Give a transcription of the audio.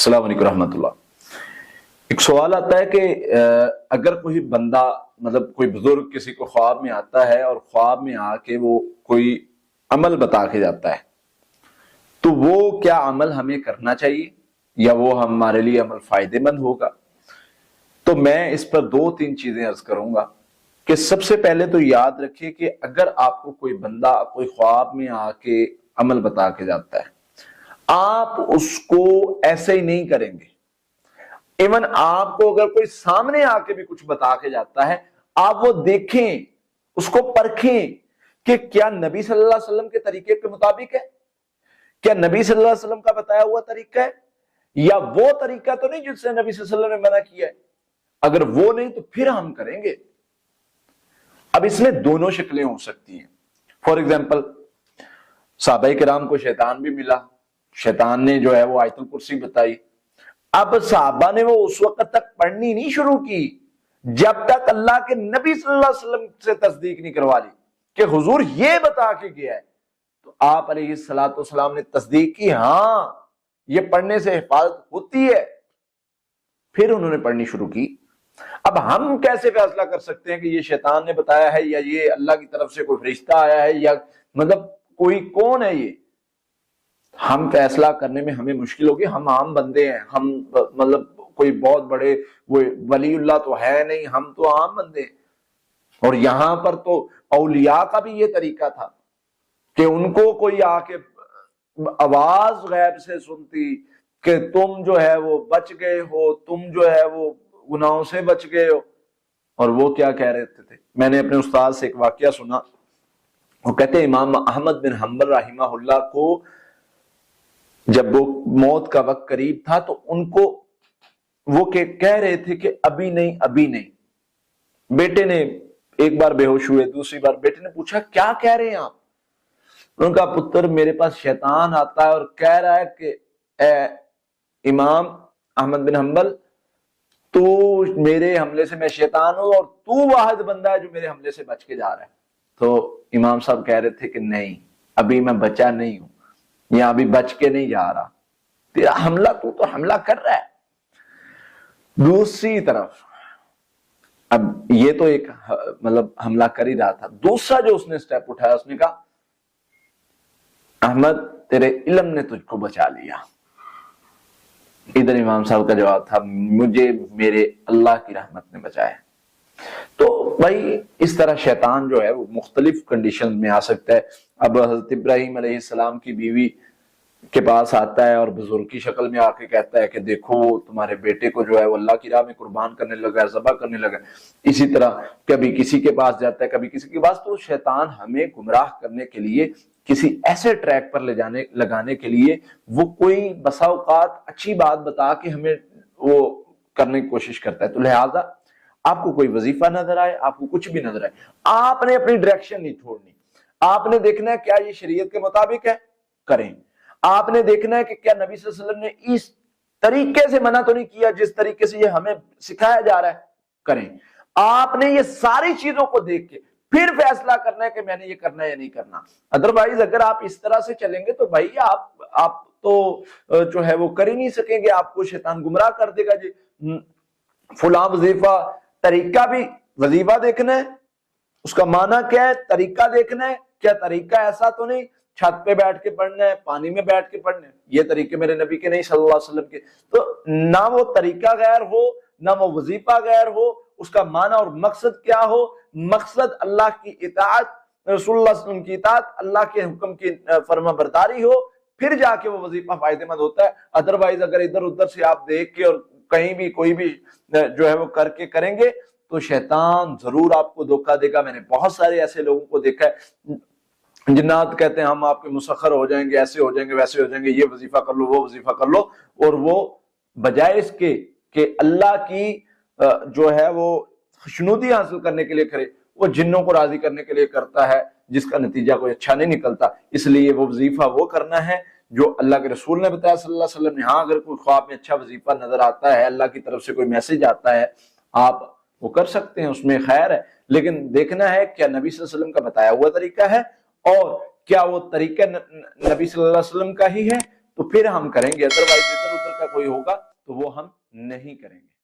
السلام علیکم رحمۃ اللہ۔ ایک سوال آتا ہے کہ اگر کوئی بندہ مطلب کوئی بزرگ کسی کو خواب میں آتا ہے اور خواب میں آ کے وہ کوئی عمل بتا کے جاتا ہے تو وہ کیا عمل ہمیں کرنا چاہیے یا وہ ہمارے لیے عمل فائدے مند ہوگا؟ تو میں اس پر 2-3 چیزیں عرض کروں گا کہ سب سے پہلے تو یاد رکھیے کہ اگر آپ کو کوئی بندہ کوئی خواب میں آ کے عمل بتا کے جاتا ہے، آپ اس کو ایسے ہی نہیں کریں گے۔ ایون آپ کو اگر کوئی سامنے آ کے بھی کچھ بتا کے جاتا ہے، آپ وہ دیکھیں، اس کو پرکھیں کہ کیا نبی صلی اللہ علیہ وسلم کے طریقے کے مطابق ہے، کیا نبی صلی اللہ علیہ وسلم کا بتایا ہوا طریقہ ہے، یا وہ طریقہ تو نہیں جس سے نبی صلی اللہ علیہ وسلم نے منع کیا ہے۔ اگر وہ نہیں تو پھر ہم کریں گے۔ اب اس میں دونوں شکلیں ہو سکتی ہیں۔ فار ایگزامپل صحابہ کرام کو شیطان بھی ملا، شیطان نے جو ہے وہ آیت الکرسی بتائی۔ اب صحابہ نے وہ اس وقت تک پڑھنی نہیں شروع کی جب تک اللہ کے نبی صلی اللہ علیہ وسلم سے تصدیق نہیں کروا لی کہ حضور یہ بتا کے گیا ہے۔ تو آپ علیہ الصلوۃ والسلام نے تصدیق کی، ہاں یہ پڑھنے سے حفاظت ہوتی ہے، پھر انہوں نے پڑھنی شروع کی۔ اب ہم کیسے فیصلہ کر سکتے ہیں کہ یہ شیطان نے بتایا ہے یا یہ اللہ کی طرف سے کوئی فرشتہ آیا ہے، یا مطلب کوئی کون ہے یہ؟ ہم فیصلہ کرنے میں ہمیں مشکل ہوگی۔ ہم عام بندے ہیں، ہم مطلب کوئی بہت بڑے وہ ولی اللہ تو ہے نہیں، ہم تو عام بندے ہیں۔ اور یہاں پر تو اولیاء کا بھی یہ طریقہ تھا کہ ان کو کوئی آ کے آواز غیب سے سنتی کہ تم جو ہے وہ بچ گئے ہو، تم جو ہے وہ گناہوں سے بچ گئے ہو، اور وہ کیا کہہ رہے تھے۔ میں نے اپنے استاد سے ایک واقعہ سنا، وہ کہتے ہیں امام احمد بن حنبل رحمہ اللہ کو جب وہ موت کا وقت قریب تھا تو ان کو وہ کہہ رہے تھے کہ ابھی نہیں ابھی نہیں۔ بیٹے نے ایک بار بے ہوش ہوئے، دوسری بار بیٹے نے پوچھا کیا کہہ رہے ہیں آپ؟ ان کا پتر میرے پاس شیطان آتا ہے اور کہہ رہا ہے کہ اے امام احمد بن حنبل، تو میرے حملے سے میں شیطان ہوں اور تو واحد بندہ ہے جو میرے حملے سے بچ کے جا رہا ہے۔ تو امام صاحب کہہ رہے تھے کہ نہیں، ابھی میں بچا نہیں ہوں، یا ابھی بچ کے نہیں جا رہا، تیرا حملہ تو حملہ کر رہا ہے۔ دوسری طرف اب یہ تو ایک مطلب حملہ کر ہی رہا تھا، دوسرا جو اس نے سٹیپ اٹھایا، اس نے کہا احمد تیرے علم نے تجھ کو بچا لیا۔ ادھر امام صاحب کا جواب تھا مجھے میرے اللہ کی رحمت نے بچایا۔ تو بھائی اس طرح شیطان جو ہے وہ مختلف کنڈیشن میں آ سکتا ہے۔ اب حضرت ابراہیم علیہ السلام کی بیوی کے پاس آتا ہے اور بزرگ کی شکل میں آ کے کہتا ہے کہ دیکھو تمہارے بیٹے کو جو ہے وہ اللہ کی راہ میں قربان کرنے لگا ہے، ذبح کرنے لگا ہے۔ اسی طرح کبھی کسی کے پاس جاتا ہے، کبھی کسی کے پاس۔ تو شیطان ہمیں گمراہ کرنے کے لیے، کسی ایسے ٹریک پر لگانے کے لیے وہ کوئی بسا اوقات اچھی بات بتا کے ہمیں وہ کرنے کی کوشش کرتا ہے۔ تو لہٰذا آپ کو کوئی وظیفہ نظر آئے، آپ کو کچھ بھی نظر آئے، آپ نے اپنی ڈائریکشن نہیں چھوڑنی۔ آپ نے دیکھنا ہے کیا یہ شریعت کے مطابق ہے، کریں۔ آپ نے دیکھنا ہے کہ کیا نبی صلی اللہ علیہ وسلم نے اس طریقے سے منع تو نہیں کیا جس طریقے سے یہ ہمیں سکھایا جا رہا ہے، کریں۔ آپ نے یہ ساری چیزوں کو دیکھ کے پھر فیصلہ کرنا ہے کہ میں نے یہ کرنا ہے یا نہیں کرنا۔ ادروائز اگر آپ اس طرح سے چلیں گے تو بھائی آپ تو جو ہے وہ کر ہی نہیں سکیں گے، آپ کو شیطان گمراہ کر دے گا۔ جی فلاں وظیفہ، طریقہ بھی وظیفہ دیکھنا ہے، اس کا معنی کیا ہے، طریقہ دیکھنا ہے، کیا طریقہ ایسا تو نہیں چھت پہ بیٹھ کے پڑھنا ہے، پانی میں بیٹھ کے پڑھنا ہے، یہ طریقے میرے نبی کے نہیں صلی اللہ علیہ وسلم کے۔ تو نہ وہ طریقہ غیر ہو، نہ وہ وظیفہ غیر ہو، اس کا معنی اور مقصد کیا ہو، مقصد اللہ کی اطاعت، رسول اللہ صلی اللہ علیہ وسلم کی اطاعت، اللہ کے حکم کی فرما برداری ہو، پھر جا کے وہ وظیفہ فائدہ مند ہوتا ہے۔ ادروائز اگر ادھر ادھر سے آپ دیکھ کے اور کہیں بھی کوئی بھی جو ہے وہ کر کے کریں گے تو شیطان ضرور آپ کو دھوکہ دے گا۔ میں نے بہت سارے ایسے لوگوں کو دیکھا ہے، جنات کہتے ہیں ہم آپ کے مسخر ہو جائیں گے، ایسے ہو جائیں گے، ویسے ہو جائیں گے، یہ وظیفہ کر لو، وہ وظیفہ کر لو، اور وہ بجائے اس کے کہ اللہ کی جو ہے وہ خوشنودی حاصل کرنے کے لیے کرے، وہ جنوں کو راضی کرنے کے لیے کرتا ہے، جس کا نتیجہ کوئی اچھا نہیں نکلتا۔ اس لیے وہ وظیفہ وہ کرنا ہے جو اللہ کے رسول نے بتایا صلی اللہ علیہ وسلم نے۔ ہاں اگر کوئی خواب میں اچھا وظیفہ نظر آتا ہے، اللہ کی طرف سے کوئی میسج آتا ہے، آپ وہ کر سکتے ہیں، اس میں خیر ہے، لیکن دیکھنا ہے کیا نبی صلی اللہ علیہ وسلم کا بتایا ہوا طریقہ ہے، اور کیا وہ طریقہ نبی صلی اللہ علیہ وسلم کا ہی ہے، تو پھر ہم کریں گے۔ ادروائز ادھر ادھر کا کوئی ہوگا تو وہ ہم نہیں کریں گے.